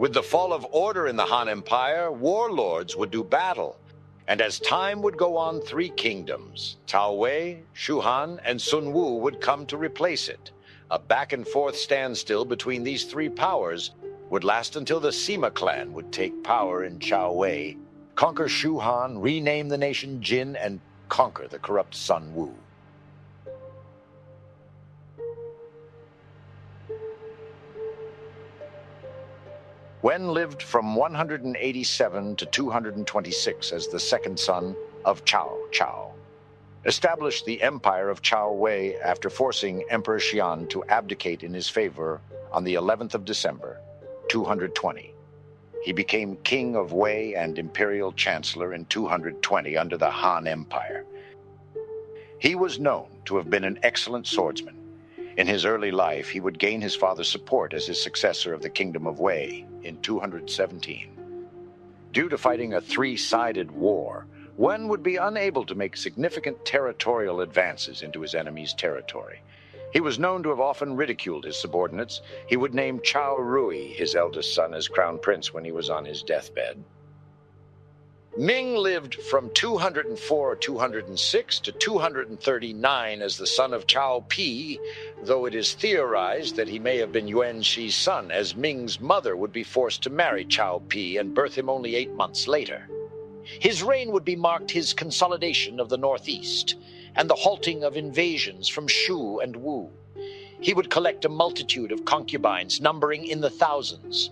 With the fall of order in the Han Empire, warlords would do battle. And as time would go on, three kingdoms, Cao Wei, Shu Han, and Sun Wu, would come to replace it. A back-and-forth standstill between these three powers would last until the Sima clan would take power in Cao Wei, conquer Shu Han, rename the nation Jin, and conquer the corrupt Sun Wu. Wen lived from 187 to 226 as the second son of Cao Cao, established the empire of Cao Wei after forcing Emperor Xian to abdicate in his favor on the 11th of December, 220. He became king of Wei and imperial chancellor in 220 under the Han Empire. He was known to have been an excellent swordsman. In his early life, he would gain his father's support as his successor of the Kingdom of Wei in 217. Due to fighting a three-sided war, Wen would be unable to make significant territorial advances into his enemy's territory. He was known to have often ridiculed his subordinates. He would name Cao Rui, his eldest son, as crown prince when he was on his deathbed. Ming lived from 204-206 to 239 as the son of Cao Pi, though it is theorized that he may have been Yuan Shi's son, as Ming's mother would be forced to marry Cao Pi and birth him only 8 months later. His reign would be marked his consolidation of the northeast and the halting of invasions from Shu and Wu. He would collect a multitude of concubines numbering in the thousands.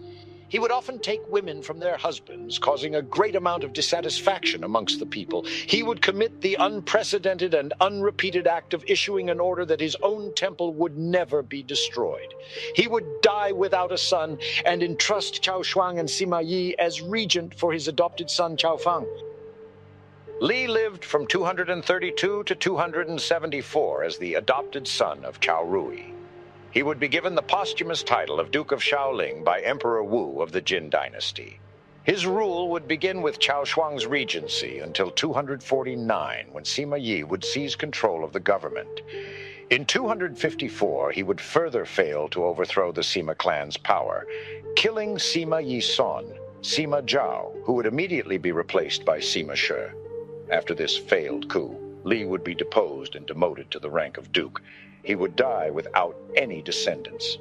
He would often take women from their husbands, causing a great amount of dissatisfaction amongst the people. He would commit the unprecedented and unrepeated act of issuing an order that his own temple would never be destroyed. He would die without a son and entrust Cao Shuang and Sima Yi as regent for his adopted son Cao Fang. Li lived from 232 to 274 as the adopted son of Cao Rui. He would be given the posthumous title of Duke of Shaoling by Emperor Wu of the Jin dynasty. His rule would begin with Cao Shuang's regency until 249, when Sima Yi would seize control of the government. In 254, he would further fail to overthrow the Sima clan's power, killing Sima Yi Son, Sima Zhao, who would immediately be replaced by Sima Shi. After this failed coup, Li would be deposed and demoted to the rank of duke. He would die without any descendants.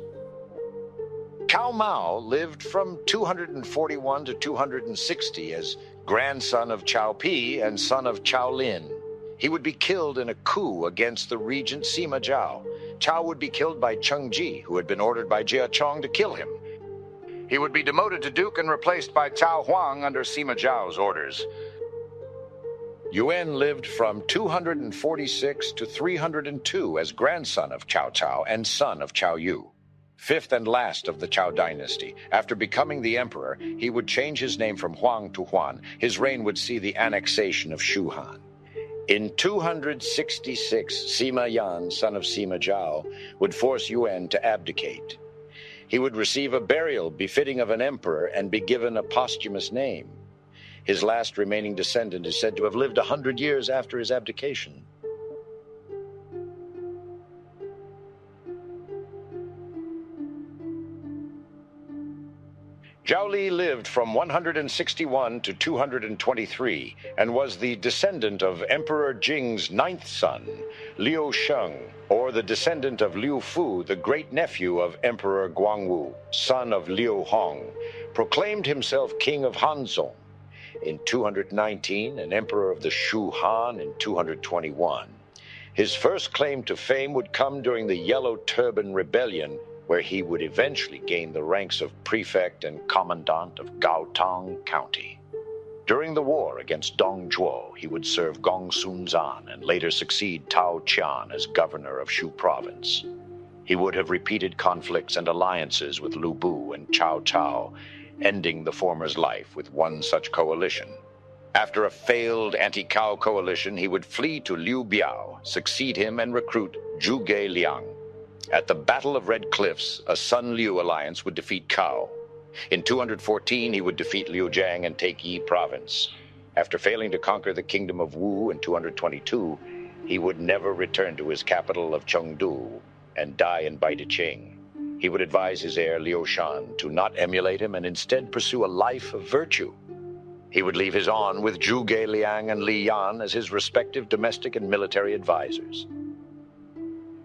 Cao Mao lived from 241 to 260 as grandson of Cao Pi and son of Cao Lin. He would be killed in a coup against the regent Sima Zhao. Cao would be killed by Cheng Ji, who had been ordered by Jia Chong to kill him. He would be demoted to duke and replaced by Cao Huang under Sima Zhao's orders. Yuan lived from 246 to 302 as grandson of Cao Cao and son of Cao Yu, fifth and last of the Cao dynasty. After becoming the emperor, he would change his name from Huang to Huan. His reign would see the annexation of Shu Han. In 266, Sima Yan, son of Sima Zhao, would force Yuan to abdicate. He would receive a burial befitting of an emperor and be given a posthumous name. His last remaining descendant is said to have lived 100 years after his abdication. Zhao Li lived from 161 to 223 and was the descendant of Emperor Jing's ninth son, Liu Sheng, or the descendant of Liu Fu, the great-nephew of Emperor Guangwu, son of Liu Hong, proclaimed himself king of Hanzong in 219 and emperor of the Shu Han in 221. His first claim to fame would come during the Yellow Turban Rebellion, where he would eventually gain the ranks of prefect and commandant of Gaotang County. During the war against Dong Zhuo, he would serve Gong Sun Zan and later succeed Tao Qian as governor of Shu province. He would have repeated conflicts and alliances with Lu Bu and Cao Cao, ending the former's life with one such coalition. After a failed anti-Cao coalition, he would flee to Liu Biao, succeed him, and recruit Zhuge Liang. At the Battle of Red Cliffs, a Sun Liu alliance would defeat Cao. In 214, he would defeat Liu Jiang and take Yi province. After failing to conquer the kingdom of Wu in 222, he would never return to his capital of Chengdu and die in Baidiqing. He would advise his heir Liu Shan to not emulate him and instead pursue a life of virtue. He would leave his on with Zhuge Liang and Li Yan as his respective domestic and military advisors.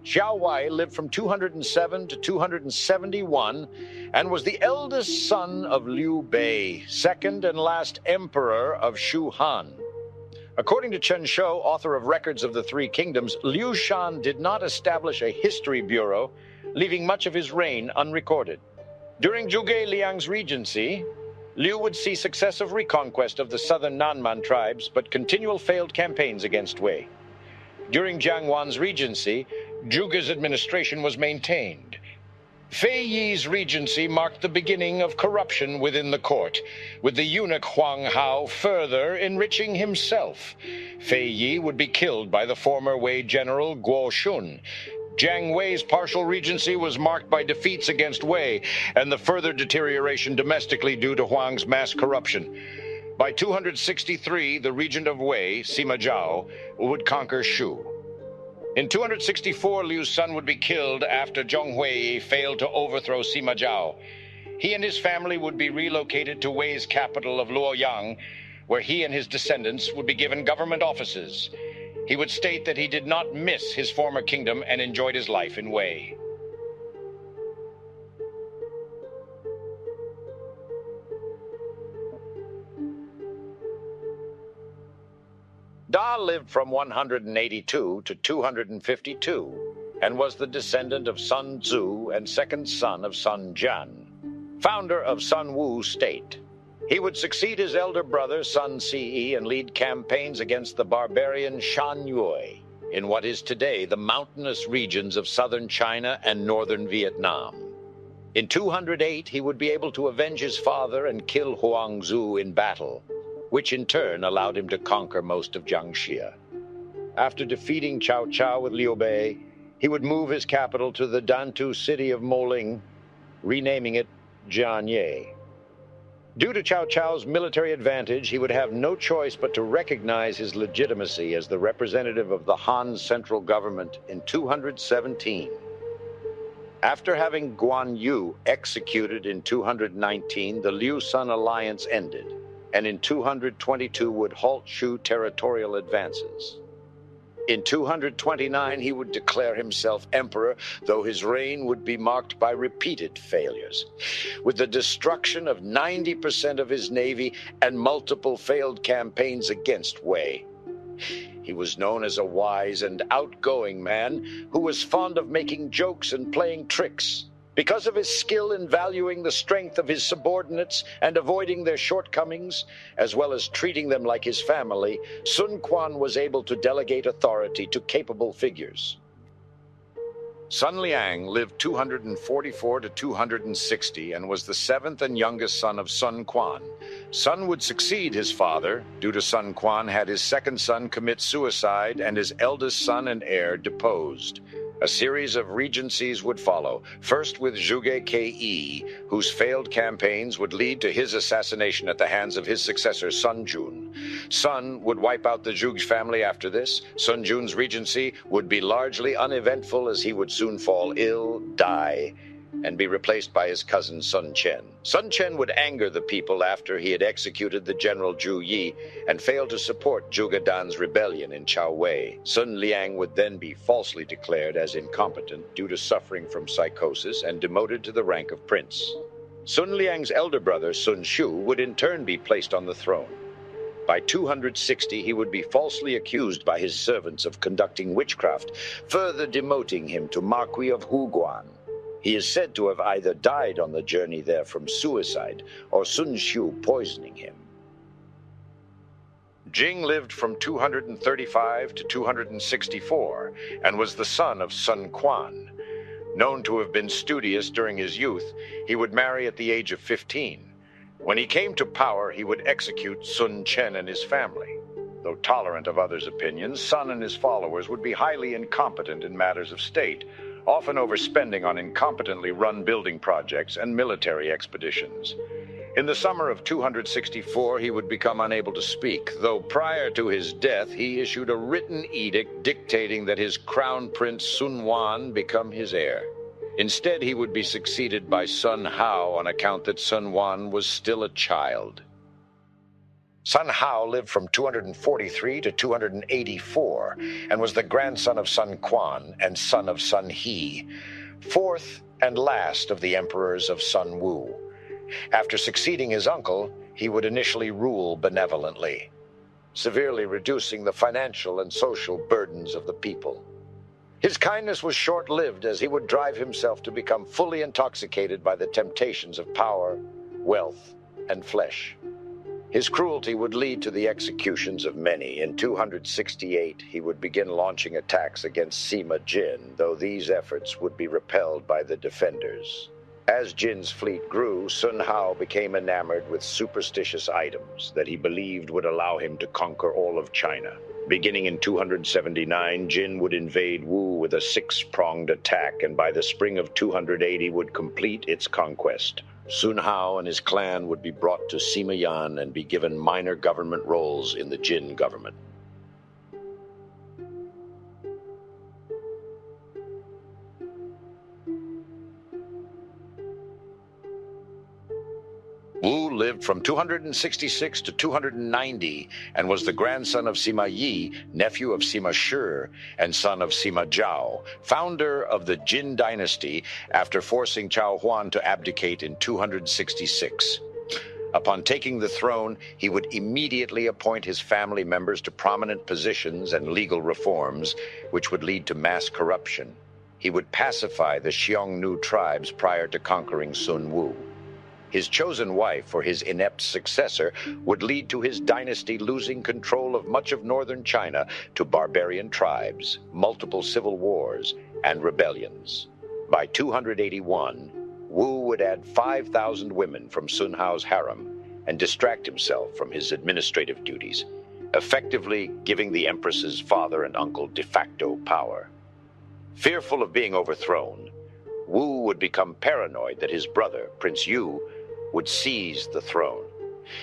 Xiao Wei lived from 207 to 271 and was the eldest son of Liu Bei, second and last emperor of Shu Han. According to Chen Shou, author of Records of the Three Kingdoms, Liu Shan did not establish a history bureau, leaving much of his reign unrecorded. During Zhuge Liang's regency, Liu would see successive reconquest of the southern Nanman tribes, but continual failed campaigns against Wei. During Jiang Wan's regency, Zhuge's administration was maintained. Fei Yi's regency marked the beginning of corruption within the court, with the eunuch Huang Hao further enriching himself. Fei Yi would be killed by the former Wei general Guo Shun. Jiang Wei's partial regency was marked by defeats against Wei and the further deterioration domestically due to Huang's mass corruption. By 263, the regent of Wei, Sima Zhao, would conquer Shu. In 264, Liu's son would be killed after Zhong Hui failed to overthrow Sima Zhao. He and his family would be relocated to Wei's capital of Luoyang, where he and his descendants would be given government offices. He would state that he did not miss his former kingdom and enjoyed his life in Wei. Da lived from 182 to 252 and was the descendant of Sun Tzu and second son of Sun Jian, founder of Sun Wu state. He would succeed his elder brother Sun Ce and lead campaigns against the barbarian Shan Yue in what is today the mountainous regions of southern China and northern Vietnam. In 208, he would be able to avenge his father and kill Huangzu in battle, which in turn allowed him to conquer most of Jiangxia. After defeating Cao Cao with Liu Bei, he would move his capital to the Dantu city of Moling, renaming it Jianye. Due to Cao Cao's military advantage, he would have no choice but to recognize his legitimacy as the representative of the Han central government in 217. After having Guan Yu executed in 219, the Liu-Sun alliance ended, and in 222 would halt Shu territorial advances. In 229, he would declare himself emperor, though his reign would be marked by repeated failures, with the destruction of 90% of his navy and multiple failed campaigns against Wei. He was known as a wise and outgoing man who was fond of making jokes and playing tricks. Because of his skill in valuing the strength of his subordinates and avoiding their shortcomings, as well as treating them like his family, Sun Quan was able to delegate authority to capable figures. Sun Liang lived 244 to 260 and was the seventh and youngest son of Sun Quan. Sun would succeed his father, due to Sun Quan had his second son commit suicide and his eldest son and heir deposed. A series of regencies would follow, first with Zhuge Ke, whose failed campaigns would lead to his assassination at the hands of his successor Sun Jun. Sun would wipe out the Zhuge family after this. Sun Jun's regency would be largely uneventful as he would soon fall ill, die, and be replaced by his cousin Sun Chen. Sun Chen would anger the people after he had executed the general Zhu Yi and failed to support Zhuge Dan's rebellion in Chao Wei. Sun Liang would then be falsely declared as incompetent due to suffering from psychosis and demoted to the rank of prince. Sun Liang's elder brother Sun Shu would in turn be placed on the throne. By 260, he would be falsely accused by his servants of conducting witchcraft, further demoting him to Marquis of Huguan. He is said to have either died on the journey there from suicide or Sun Shu poisoning him. Jing lived from 235 to 264 and was the son of Sun Quan. Known to have been studious during his youth, he would marry at the age of 15. When he came to power, he would execute Sun Chen and his family. Though tolerant of others' opinions, Sun and his followers would be highly incompetent in matters of state, often overspending on incompetently run building projects and military expeditions. In the summer of 264, he would become unable to speak, though prior to his death, he issued a written edict dictating that his crown prince Sun Wan become his heir. Instead, he would be succeeded by Sun Hao on account that Sun Quan was still a child. Sun Hao lived from 243 to 284 and was the grandson of Sun Quan and son of Sun He, fourth and last of the emperors of Sun Wu. After succeeding his uncle, he would initially rule benevolently, severely reducing the financial and social burdens of the people. His kindness was short-lived, as he would drive himself to become fully intoxicated by the temptations of power, wealth, and flesh. His cruelty would lead to the executions of many. In 268, he would begin launching attacks against Sima Jin, though these efforts would be repelled by the defenders. As Jin's fleet grew, Sun Hao became enamored with superstitious items that he believed would allow him to conquer all of China. Beginning in 279, Jin would invade Wu with a six-pronged attack, and by the spring of 280 would complete its conquest. Sun Hao and his clan would be brought to Sima Yan and be given minor government roles in the Jin government. Wu lived from 266 to 290 and was the grandson of Sima Yi, nephew of Sima Shi, and son of Sima Zhao, founder of the Jin dynasty after forcing Cao Huan to abdicate in 266. Upon taking the throne, he would immediately appoint his family members to prominent positions and legal reforms, which would lead to mass corruption. He would pacify the Xiongnu tribes prior to conquering Sun Wu. His chosen wife or his inept successor would lead to his dynasty losing control of much of northern China to barbarian tribes, multiple civil wars, and rebellions. By 281, Wu would add 5,000 women from Sun Hao's harem and distract himself from his administrative duties, effectively giving the empress's father and uncle de facto power. Fearful of being overthrown, Wu would become paranoid that his brother, Prince Yu, would seize the throne.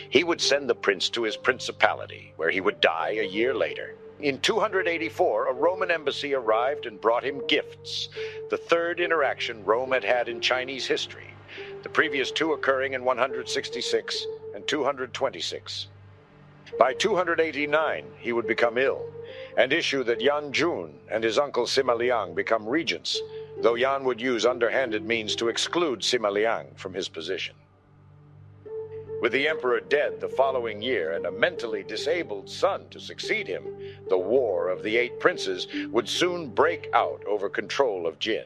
He would send the prince to his principality, where he would die a year later. In 284, a Roman embassy arrived and brought him gifts, the third interaction Rome had had in Chinese history, the previous two occurring in 166 and 226. By 289, he would become ill and issue that Yan Jun and his uncle Sima Liang become regents, though Yan would use underhanded means to exclude Sima Liang from his position. With the emperor dead the following year and a mentally disabled son to succeed him, the War of the Eight Princes would soon break out over control of Jin.